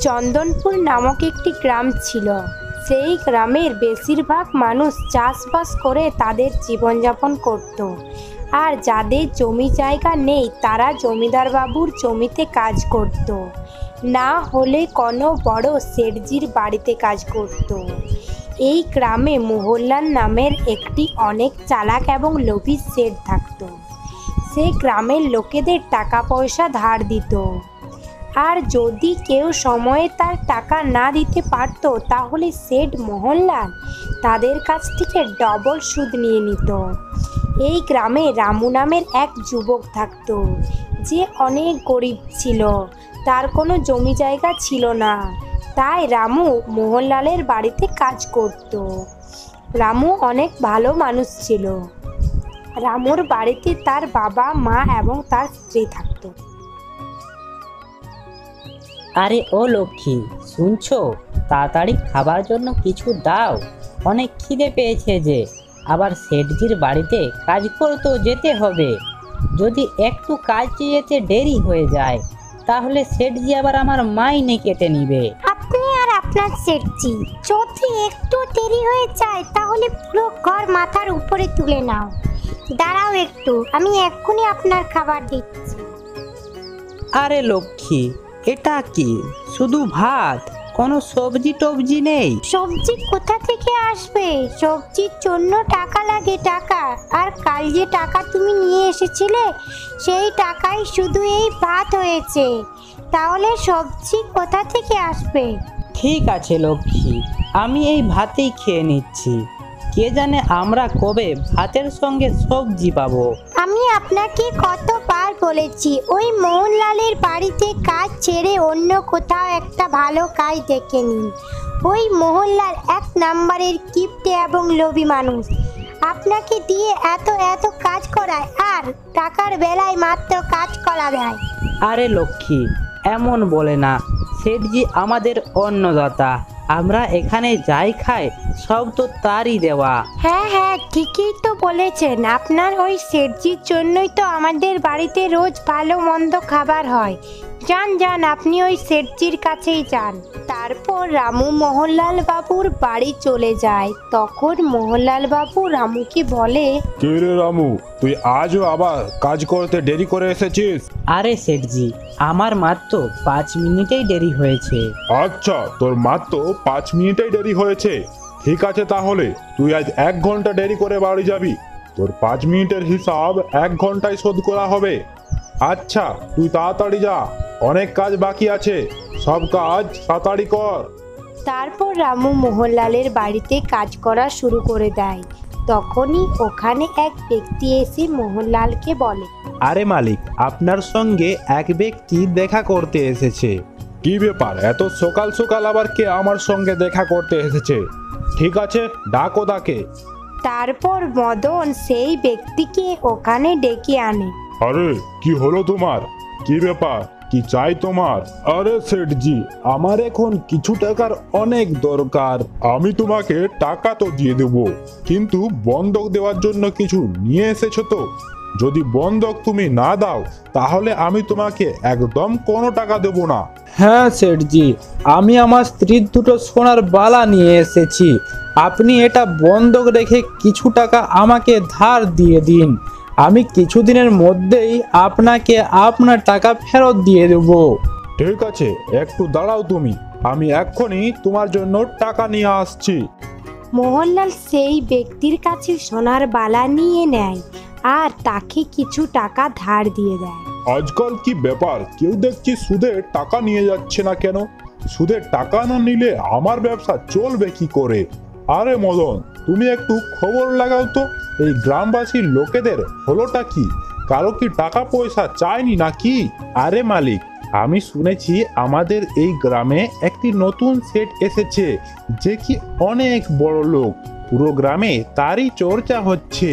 চন্দনপুর নামক একটি গ্রাম ছিল। সেই গ্রামের বেশিরভাগ মানুষ চাষবাস করে তাদের জীবনযাপন করত। আর যাদের জমি জায়গা নেই তারা জমিদার বাবুর জমিতে কাজ করত, না হলে কোনো বড় শেঠজির বাড়িতে কাজ করত। এই গ্রামে মোহনলাল নামের একটি অনেক চালাক এবং লোভী শেঠ থাকত। সে গ্রামের লোকেদের টাকা পয়সা ধার দিত, আর যদি কেউ সময়ে তার টাকা না দিতে পারত তাহলে শেঠ মোহনলাল তাদের কাছ থেকে ডবল সুদ নিয়ে নিত। এই গ্রামে রামু নামের এক যুবক থাকত, যে অনেক গরিব ছিল। তার কোনো জমি জায়গা ছিল না, তাই রামু মোহনলালের বাড়িতে কাজ করত। রামু অনেক ভালো মানুষ ছিল। রামুর বাড়িতে তার বাবা, মা এবং তার স্ত্রী থাকত। আরে ও লক্ষ্মী, শুনছো? তাড়াতাড়ি খাবার জন্য কিছু দাও, অনেক খিদে পেয়েছে যে। আবার শেঠজির বাড়িতে কাজ করতেও যেতে হবে। যদি একটু কাজ যেতে দেরি হয়ে যায় তাহলে শেঠজি আবার আমার মাইনে কেটে নিবে। আপনি আর আপনার শেঠজি যদি একটু দেরি হয়ে যায় তাহলে পুরো ঘর মাথার উপরে তুলে নাও। দাঁড়াও একটু, আমি এক্ষুনি আপনার খাবার দিচ্ছি। আরে লক্ষ্মী, এটা কি শুধু ভাত, কোনো সবজি টবজি নেই? সবজি কোথা থেকে আসবে? সবজির জন্য টাকা লাগে, টাকা। আর কাল যে টাকা তুমি নিয়ে এসেছিলে সেই টাকায় শুধু এই ভাত হয়েছে, তাহলে সবজি কোথা থেকে আসবে? ঠিক আছে লক্ষ্মী, আমি এই ভাতেই খেয়ে নিচ্ছি। কে জানে আমরা কবে ভাতের সঙ্গে সবজি পাবো। আমি আপনাকে কতবার বলেছি ওই মোহনলালের বাড়িতে কাজ ছেড়ে অন্য কোথাও একটা ভালো কাজ দেখে নিন। ওই মোহনলাল এক নাম্বারের কিপ্টে এবং লোভী মানুষ। আপনাকে দিয়ে এত এত কাজ করায় আর টাকার বেলায় মাত্র কাজ করা দেয়। আরে লক্ষ্মী, এমন বলে না। শেঠজি আমাদের অন্নদাতা, আমরা এখানে যাই খাই সব তো তারই দেওয়া। হ্যাঁ হ্যাঁ, ঠিকই তো বলেছেন। আপনার ওই শেঠজির জন্যই তো আমাদের বাড়িতে রোজ ভালো মন্দ খাবার হয়। যান যান, আপনি ওই শেঠজির কাছেই যান। তারপর রামু মোহনলাল বাবুর বাড়ি চলে যায়। তখন মোহনলাল বাবু রামুকে বলে, কে রে রামু, তুই আজও আবার কাজ করতে দেরি করে এসেছিস? আরে শেঠজি, আমার মাত্র 5 মিনিটেই দেরি হয়েছে। আচ্ছা, তোর মাত্র 5 মিনিটেই দেরি হয়েছে। ঠিক আছে, তাহলে তুই আজ 1 ঘন্টা দেরি করে বাড়ি যাবি। তোর 5 মিনিটের হিসাব 1 ঘন্টায় শোধ করা হবে। আচ্ছা, তুই তাড়াতাড়ি যা, অনেক কাজ বাকি আছে, সব কাজ তাড়াতাড়ি কর। তারপর রামু মোহনলালের বাড়িতে কাজ করা শুরু করে দেয়। তখনই ওখানে এক ব্যক্তি এসে মোহনলালকে বলে, আরে মালিক, আপনার সঙ্গে এক ব্যক্তি দেখা করতে এসেছে। কি ব্যাপার, এত সকাল সকাল আবার কে আমার সঙ্গে দেখা করতে এসেছে? ঠিক আছে, ডাকো তাকে। তারপর মদন সেই ব্যক্তিকে ওখানে ডেকে আনে। আরে কি হলো তোমার? কি ব্যাপার, কি চাই তোমার? আরে সেঠজি, আমার এখন কিছু টাকার অনেক দরকার। আমি তোমাকে টাকা তো দিয়ে দেবো, কিন্তু বন্ধক দেওয়ার জন্য কিছু নিয়ে এসেছো তো? যদি বন্ধক তুমি না দাও তাহলে আমি তোমাকে একদম কোনো টাকা দেবো না। হ্যাঁ সেঠজি, আমি আমার স্ত্রীর দুটো সোনার বালা নিয়ে এসেছি। আপনি এটা বন্ধক রেখে কিছু টাকা আমাকে ধার দিয়ে দিন। আমি কিছুদিনের মধ্যেই আপনাকে আপনার টাকা ফেরত দিয়ে দেব। ঠিক আছে, একটু দাঁড়াও তুমি, আমি এক্ষুনি তোমার জন্য টাকা নিয়ে আসছি। মোহনলাল সেই ব্যক্তির কাছে সোনার বালা নিয়ে নেয় আর তাকে কিছু টাকা ধার দিয়ে দেয়। আজকাল কি ব্যাপার, কেউ দেখছি সুদের টাকা নিয়ে যাচ্ছে না কেন? সুদের টাকা না নিলে আমার ব্যবসা চলবে কি করে? আরে মদন, তুমি একটু খবর লাগাও তো, এই গ্রামবাসীর লোকেদের হলোটা কি? কারো কি টাকা পয়সা চায়নি নাকি? আরে মালিক, আমি শুনেছি আমাদের এই গ্রামে একটি নতুন সেট এসেছে, যে কি অনেক বড় লোক। পুরো গ্রামে তারই চর্চা হচ্ছে।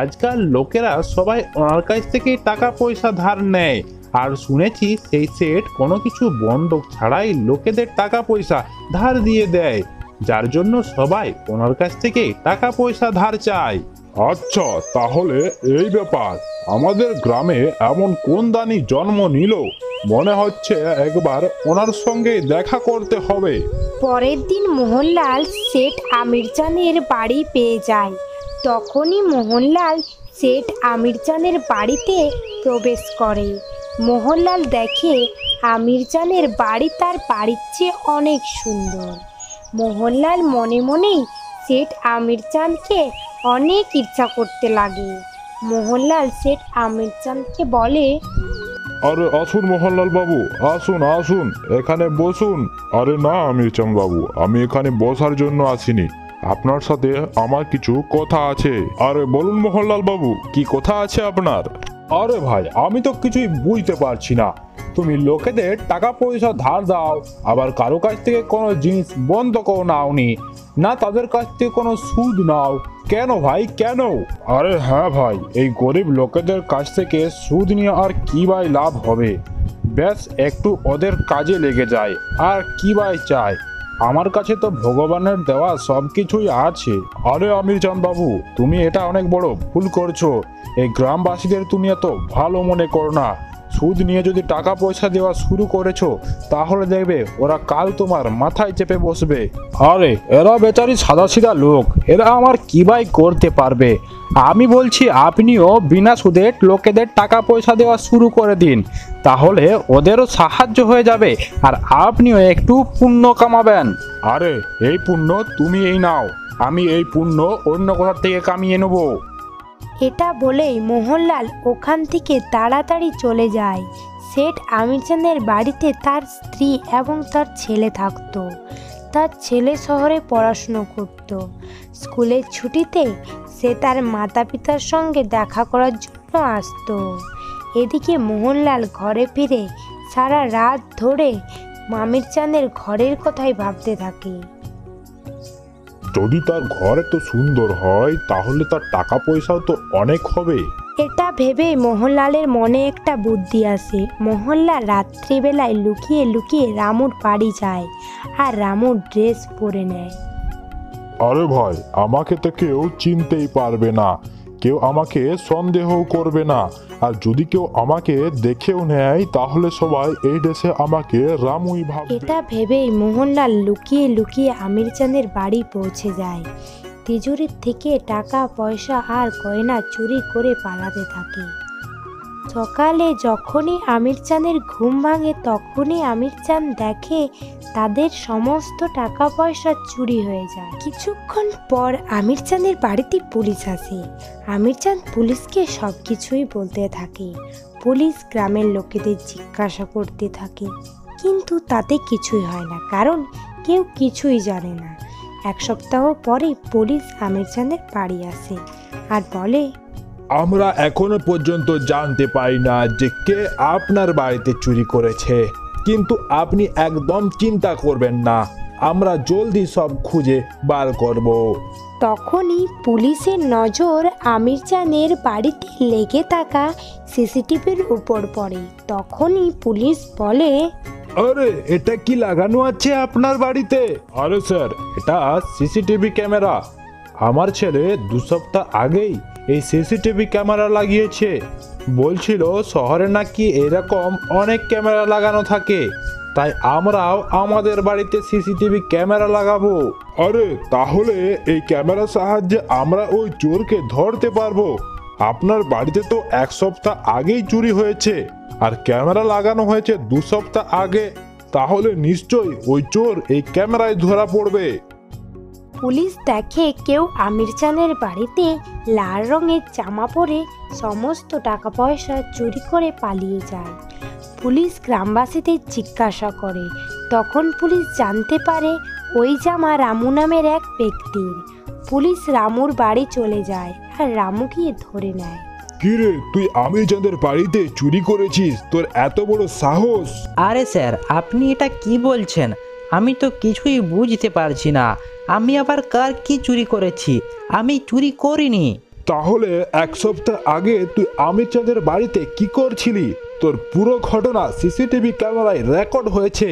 আজকাল লোকেরা সবাই ওনার কাছ থেকে টাকা পয়সা ধার নেয়। আর শুনেছি সেই সেট কোনো কিছু বন্ধক ছাড়াই লোকেদের টাকা পয়সা ধার দিয়ে দেয়, যার জন্য সবাই ওনার কাছ থেকে টাকা পয়সা ধার চায়। আচ্ছা, তাহলে এই ব্যাপার। আমাদের গ্রামে এমন কোন দানি জন্ম নিল, মনে হচ্ছে একবার ওনার সঙ্গে দেখা করতে হবে। পরের দিন মোহনলাল শেঠ আমিরজানের বাড়ি পেয়ে যায়। তখনই মোহনলাল শেঠ আমিরজানের বাড়িতে প্রবেশ করে। মোহনলাল দেখে আমিরজানের বাড়ি তার বাড়ির চেয়ে অনেক সুন্দর। মোহনলাল মনে মনেই শেঠ আমিরজানকে অনেক ইচ্ছা করতে লাগে। মোহনলাল শেঠ আমিরজানকে বলে, আরে আসুন মোহনলাল বাবু, আসুন আসুন, এখানে বসুন। আরে না আমিরচাঁদ বাবু, আমি এখানে বসার জন্য আসিনি, আপনার সাথে আমার কিছু কথা আছে। আরে বলুন মোহনলাল বাবু, কি কথা আছে আপনার? আরে ভাই, আমি তো কিছুই বুঝতে পারছি না। তুমি লোকেদের টাকা পয়সা ধার দাও, আবার কারো কাছ থেকে কোনো জিনিস বন্ধকও নাওনি, না তাদের কাছ থেকে কোনো সুদ নাও, কেন ভাই কেন? আরে হ্যাঁ ভাই, এই গরিব লোকেদের কাছ থেকে সুদ নিয়ে আর কি ভাই লাভ হবে? ব্যাস একটু ওদের কাজে লেগে যায়, আর কি ভাই চাই? আমার কাছে তো ভগবানের দেওয়া সব কিছুই আছে। আরে আমিরচাঁদ বাবু, তুমি এটা অনেক বড় ভুল করছো। এই গ্রামবাসীদের তুমি এত ভালো মনে করো না। সুদ নিয়ে যদি টাকা পয়সা দেওয়া শুরু করেছো, তাহলে দেখবে ওরা কাল তোমার মাথায় চেপে বসবে। আরে এরা বেচারি সাদাসিধা লোক, এরা আমার কি ভাই করতে পারবে? আমি বলছি আপনিও বিনা সুদে লোকেদের টাকা পয়সা দেওয়া শুরু করে দিন, তাহলে ওদেরও সাহায্য হয়ে যাবে আর আপনিও একটু পুণ্য কামাবেন। আরে এই পুণ্য তুমি এই নাও, আমি এই পুণ্য অন্য কোথা থেকে কামিয়ে নেবো। এটা বলেই মোহনলাল ওখান থেকে তাড়াতাড়ি চলে যায়। শেঠ আমিরজানের বাড়িতে তার স্ত্রী এবং তার ছেলে থাকতো। তার ছেলে শহরে পড়াশুনো করত। স্কুলের ছুটিতে সে তার মাতা পিতার সঙ্গে দেখা করার জন্য আসতো। এদিকে মোহনলাল ঘরে ফিরে সারা রাত ধরে আমিরজানের ঘরের কথাই ভাবতে থাকে। যদি তার ঘর এত সুন্দর হয়, তাহলে তার টাকা পয়সাও তো অনেক হবে। এটা ভেবেই মোহনলালের মনে একটা বুদ্ধি আসে। মোহনলাল রাত্রিবেলায় লুকিয়ে লুকিয়ে রামুর বাড়ি যায় আর রামুর ড্রেস পরে নেয়। আরে ভাই, আমাকে তো কেউ চিনতেই পারবে না, কেউ আমাকে সন্দেহও করবে না, আর যদি কেউ আমাকে দেখেও নেয় তাহলে সবাই এই দেশে আমাকে রামুই ভাববে। এটা ভেবেই মোহনলাল লুকিয়ে লুকিয়ে আমিরজানের বাড়ি পৌঁছে যায়। তিজুরির থেকে টাকা পয়সা আর গয়না চুরি করে পালাতে থাকে। সকালে যখনই আমিরজানের ঘুম ভাঙে, তখনই আমিরজান দেখে তাদের সমস্ত টাকা পয়সা চুরি হয়ে যায়। কিছুক্ষণ পর আমিরজানের বাড়িতে পুলিশ আসে। আমিরজান পুলিশকে সব কিছুই বলতে থাকে। পুলিশ গ্রামের লোকেদের জিজ্ঞাসা করতে থাকে, কিন্তু তাতে কিছুই হয় না, কারণ কেউ কিছুই জানে না। এক সপ্তাহ পরে পুলিশ আমিরজানের বাড়ি আসে আর বলে, আমরা এখনো পর্যন্ত জানতে পারি না যে কে আপনার বাড়িতে চুরি করেছে, কিন্তু আপনি একদম চিন্তা করবেন না, আমরা জলদি সব খুঁজে বার করব। তখনই পুলিশের নজর আমিরজানের বাড়িতে লেগে থাকা সিসিটিভির উপর পড়ে। তখনই পুলিশ বলে, আরে এটা কি লাগানো আছে আপনার বাড়িতে? আরে স্যার, এটা সিসিটিভি ক্যামেরা। আমার ছেলে 2 সপ্তাহ আগেই এই সিসিটিভি ক্যামেরা লাগিয়েছে। বলছিল শহরে নাকি এরকম অনেক ক্যামেরা লাগানো থাকে, তাই আমরাও আমাদের বাড়িতে সিসিটিভি ক্যামেরা লাগাবো। আরে তাহলে এই ক্যামেরার সাহায্যে আমরা ওই চোরকে ধরতে পারবো। আপনার বাড়িতে তো 1 সপ্তাহ আগেই চুরি হয়েছে, আর ক্যামেরা লাগানো হয়েছে 2 সপ্তাহ আগে, তাহলে নিশ্চয়ই ওই চোর এই ক্যামেরায় ধরা পড়বে। পুলিশ দেখে কেউ আমিরজানের বাড়িতে লাল রঙের জামা পরে সমস্ত টাকা পয়সা চুরি করে পালিয়ে যায়। পুলিশ গ্রামবাসীদের জিজ্ঞাসা করে। তখন পুলিশ জানতে পারে ওই জামা রামু নামের এক ব্যক্তির। পুলিশ রামুর বাড়ি চলে যায় আর রামুকে ধরে নেয়। কিরে, তুই আমিরজানের বাড়িতে চুরি করেছিস? তোর এত বড় সাহস! আরে স্যার, আপনি এটা কি বলছেন? আমি তো কিছুই বুঝতে পারছি না। আমি আবার কার কি চুরি করেছি? আমি চুরি করিনি। তাহলে 1 সপ্তাহ আগে তুই আমিরচাঁদের বাড়িতে কি করছিলি? তোর পুরো ঘটনা সিসিটিভি ক্যামেরায় রেকর্ড হয়েছে।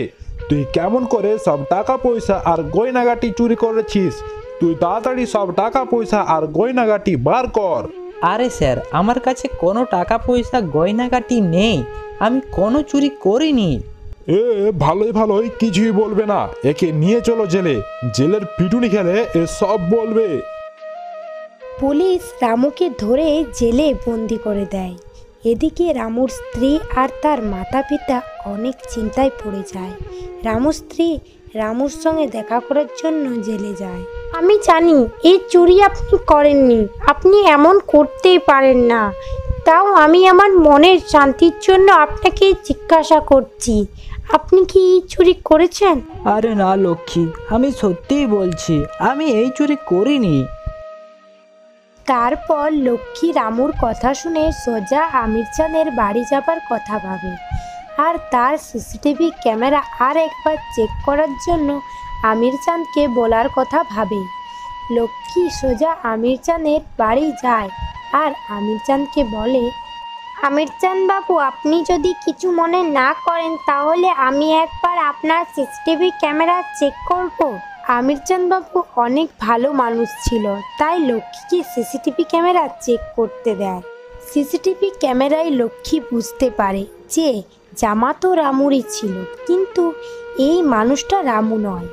তুই কেমন করে সব টাকা পয়সা আর গয়নাগাটি চুরি করেছিস? তুই তাড়াতাড়ি সব টাকা পয়সা আর গয়নাগাটি বার কর। আরে স্যার, আমার কাছে কোনো টাকা পয়সা গয়নাগাটি নেই, আমি কোনো চুরি করিনি। এ ভালোই ভালোই কিছুই বলবে না, একে নিয়ে চলো জেলে। জেলের পিটুনি খেলে এ সব বলবে। পুলিশ রামুকে ধরে জেলে বন্দি করে দেয়। এদিকে রামুর স্ত্রী আর তার মাতা পিতা অনেক চিন্তায় পড়ে যায়। রামুর স্ত্রী রামুর সঙ্গে দেখা করার জন্য জেলে যায়। আমি জানি এই চুরি আপনি করেননি, আপনি এমন করতেই পারেন না, তাও আমি আমার মনের শান্তির জন্য আপনাকে জিজ্ঞাসা করছি, আপনি কি এই চুরি করেছেন? আরে না লক্ষ্মী, আমি সত্যিই বলছি, আমি এই চুরি করিনি। তারপর লক্ষ্মী রামুর কথা শুনে সোজা আমির চাঁদের বাড়ি যাবার কথা ভাবে আর তার সিসিটিভি ক্যামেরা আর একবার চেক করার জন্য আমির চাঁদকে বলার কথা ভাবে। লক্ষ্মী সোজা আমির চাঁদের বাড়ি যায় আর আমির চাঁদকে বলে, আমির চাঁদ বাবু, আপনি যদি কিছু মনে না করেন তাহলে আমি একবার আপনার সিসিটিভি ক্যামেরা চেক করব। আমির চাঁদ বাবু অনেক ভালো মানুষ ছিল, তাই লক্ষ্মীকে সিসিটিভি ক্যামেরা চেক করতে দেয়। সিসিটিভি ক্যামেরায় লক্ষ্মী বুঝতে পারে যে জামা তো রামুরই ছিল, কিন্তু এই মানুষটা রামু নয়।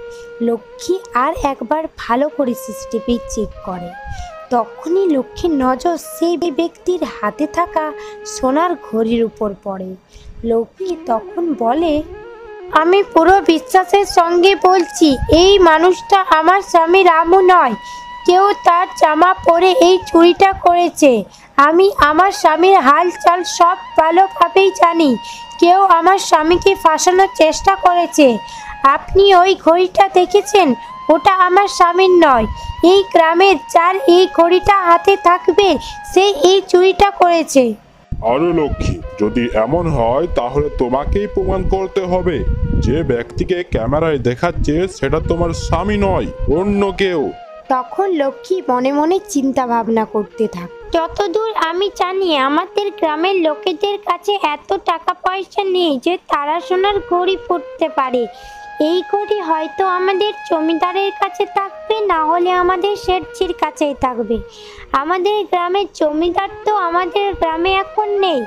লক্ষ্মী আর একবার ভালো করে সিসিটিভি চেক করে। তখনই লক্ষ্মীর নজর সেই ব্যক্তির হাতে থাকা সোনার ঘড়ির উপর পড়ে। লক্ষ্মী তখন বলে, আমি পুরো বিশ্বাসের সঙ্গে বলছি, এই মানুষটা আমার স্বামী রামু নয়। কেউ তার জামা পরে এই চুরিটা করেছে। আমি আমার স্বামীর হালচাল সব ভালোভাবেই জানি। কেউ আমার স্বামীকে ফাঁসানোর চেষ্টা করেছে। আপনি ওই ঘড়িটা দেখেছেন, ওটা আমার স্বামীর নয়। এই গ্রামের যার এই ঘড়িটা হাতে থাকবে সে এই চুরিটা করেছে। আরে লক্ষ্মী, যদি এমন হয় তাহলে তোমাকেই প্রমাণ করতে হবে যে ব্যক্তিকে ক্যামেরায় দেখাচ্ছে সেটা তোমার স্বামী নয়, অন্য কেউ। তখন লক্ষ্মী মনে মনে চিন্তা ভাবনা করতে থাকে। যতদূর আমি জানি আমাদের গ্রামের লোকেদের কাছে এত টাকা পয়সা নেই যে তারা সোনার ঘড়ি পরতে পারে। এই ঘড়ি হয়তো আমাদের জমিদারের কাছে থাকবে, না হলে আমাদের শেঠজির কাছেই থাকবে। আমাদের গ্রামের জমিদার তো আমাদের গ্রামে এখন নেই,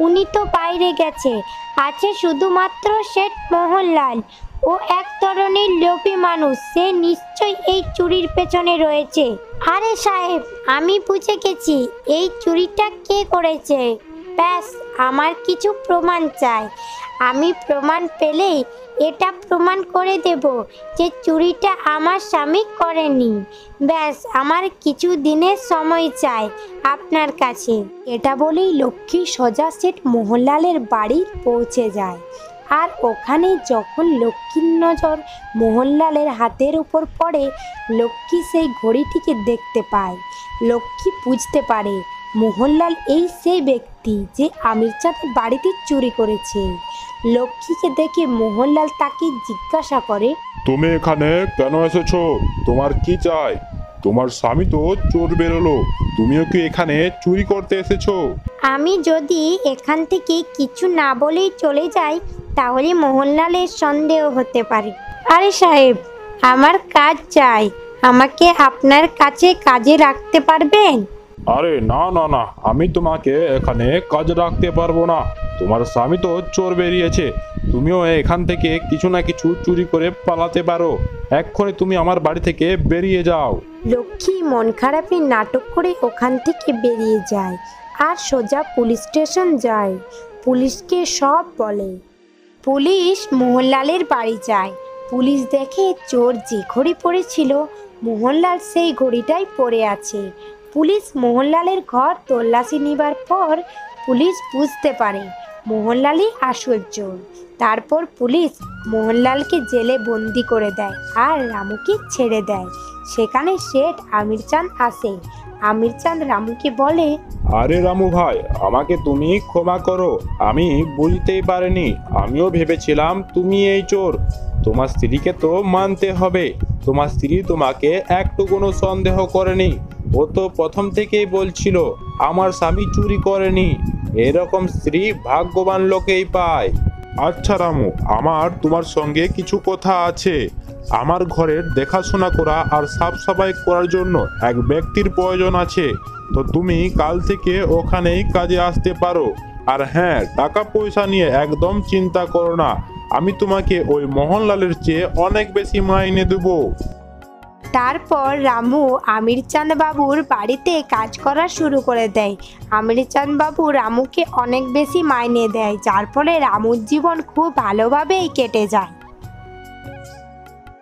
উনি তো বাইরে গেছে। আছে শুধুমাত্র শেঠ মোহনলাল। ও এক ধরনের লোভী মানুষ, সে নিশ্চয়ই এই চুরির পেছনে রয়েছে। আরে সাহেব, আমি বুঝে গেছি এই চুরিটা কে করেছে। ব্যাস, আমার কিছু প্রমাণ চাই। আমি প্রমাণ পেলেই এটা প্রমাণ করে দেব যে চুরিটা আমার স্বামী করেনি। ব্যাস, আমার কিছু দিনের সময় চাই আপনার কাছে। এটা বলেই লক্ষ্মী সোজা শেঠ মোহনলালের বাড়ি পৌঁছে যায়। আর ওখানে যখন লক্ষ্মীর নজর মোহনলালের হাতের উপর পড়ে, লক্ষ্মী সেই ঘড়িটিকে দেখতে পায়। লক্ষ্মী বুঝতে পারে মোহনলাল এই সেই ব্যক্তি যে আমির চাঁদের বাড়িতে চুরি করেছে। লক্ষ্মীকে দেখে মোহনলাল তাকে জিজ্ঞাসা করে, তুমি এখানে কেন এসেছো? তোমার কি চাই? তোমার স্বামী তো চোর বেরোলো, তুমিও কি এখানে চুরি করতে এসেছো? আমি যদি এখান থেকে কিছু না বলেই চলে যাই তাহলে মোহনলালের সন্দেহ হতে পারে। আরে সাহেব, আমার কাজ চাই, আমাকে আপনার কাছে কাজে রাখতে পারবেন? আরে না না না, আমি তোমাকে এখানে কাজ রাখতে পারবো না। তোমার স্বামী তো চোর বেরিয়েছে, তুমিও এখান থেকে কিছু না কিছু চুরি করে পালাতে পারো। এক্ষুনি তুমি আমার বাড়ি থেকে বেরিয়ে যাও। লক্ষ্মী মন খারাপের নাটক করে ওখান থেকে বেরিয়ে যায় আর সোজা পুলিশ স্টেশন যায়। পুলিশকে সব বলে। পুলিশ মোহনলালের বাড়ি যায়। পুলিশ দেখে চোর যে ঘড়ি পরেছিল মোহনলাল সেই ঘড়িটাই পরে আছে। পুলিশ মোহনলালের ঘর তল্লাশি নেবার পর পুলিশ বুঝতে পারে মোহনলালই আসল চোর। তারপর পুলিশ মোহনলালকে জেলে বন্দি করে দেয় আর রামুকে ছেড়ে দেয়। সেখানে শেঠ আমির চাঁদ আসে। আমির চাঁদ রামুকে বলে, আরে রামু ভাই, আমাকে তুমি ক্ষমা করো, আমি বুঝতেই পারিনি। আমিও ভেবেছিলাম তুমি এই চোর। তোমার স্ত্রীকে তো মানতে হবে, তোমার স্ত্রী তোমাকে একটু কোনো সন্দেহ করেনি। ও তো প্রথম থেকেই বলছিল আমার স্বামী চুরি করেনি। এরকম স্ত্রী ভাগ্যবান লোকেই পায়। আচ্ছা রামু, আমার তোমার সঙ্গে কিছু কথা আছে। আমার ঘরের দেখাশোনা করা আর সাফ সাফাই করার জন্য এক ব্যক্তির প্রয়োজন আছে। তো তুমি কাল থেকে ওখানেই কাজে আসতে পারো। আর হ্যাঁ, টাকা পয়সা নিয়ে একদম চিন্তা করো না, আমি তোমাকে ওই মোহনলালের চেয়ে অনেক বেশি মাইনে দেবো। তারপর রামু আমিরচাঁদ বাবুর বাড়িতে কাজ করা শুরু করে দেয়। আমিরচাঁদ বাবু রামুকে অনেক বেশি মাইনে দেয়, যার ফলে রামুর জীবন খুব ভালোভাবেই কেটে যায়।